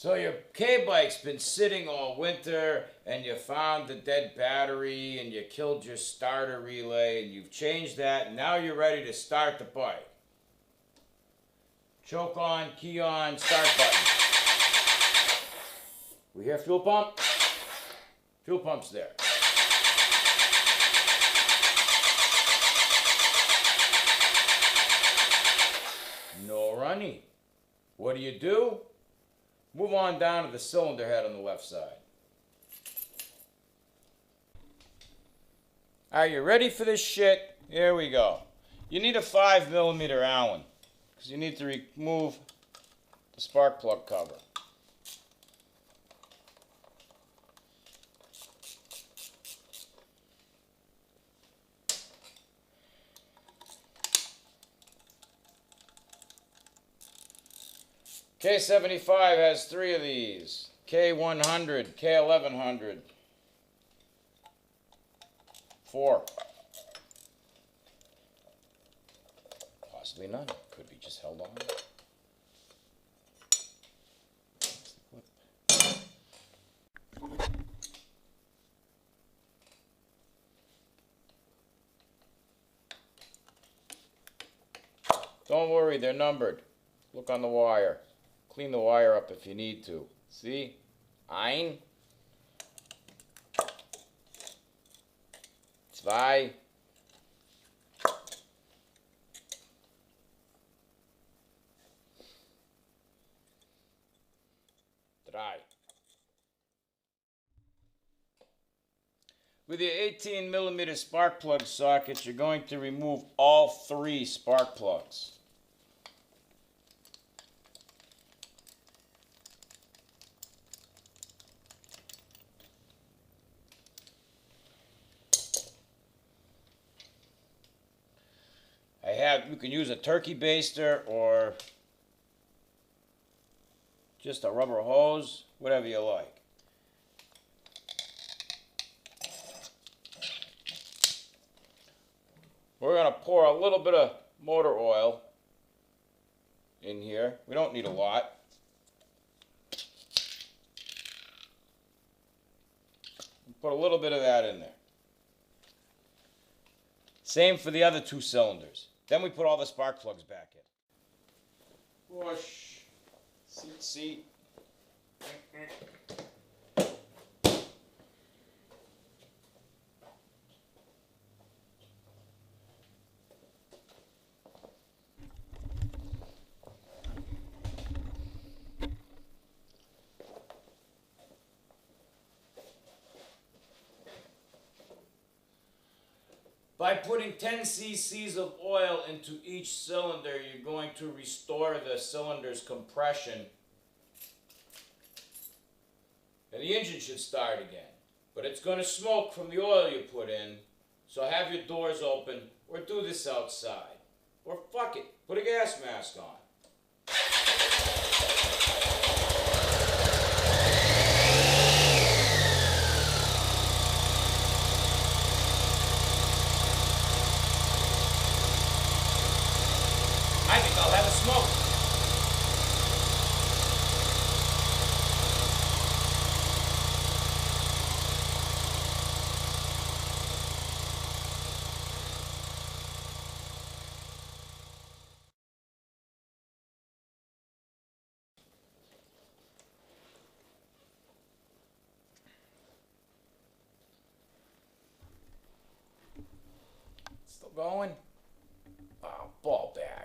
So your K-bike's been sitting all winter and you found the dead battery and you killed your starter relay and you've changed that and now you're ready to start the bike. Choke on, key on, start button. We hear fuel pump? Fuel pump's there. No running. What do? Move on down to the cylinder head on the left side. Are you ready for this shit? Here we go. You need a 5mm Allen because you need to remove the spark plug cover. K75 has 3 of these. K100, K1100. 4. Possibly none. Could be just held on. Don't worry, they're numbered. Look on the wire. Clean the wire up if you need to. See? Ein. 2. 3. With your 18mm spark plug socket, you're going to remove all 3 spark plugs. You can use a turkey baster or just a rubber hose, whatever you like. We're going to pour a little bit of motor oil in here. We don't need a lot. Put a little bit of that in there. Same for the other 2 cylinders. Then we put all the spark plugs back in. Push. Seat. By putting 10 cc's of oil into each cylinder, you're going to restore the cylinder's compression. And the engine should start again. But it's going to smoke from the oil you put in, so have your doors open, or do this outside. Or fuck it, put a gas mask on. I think I'll have a smoke. Still going? Oh, ball bag.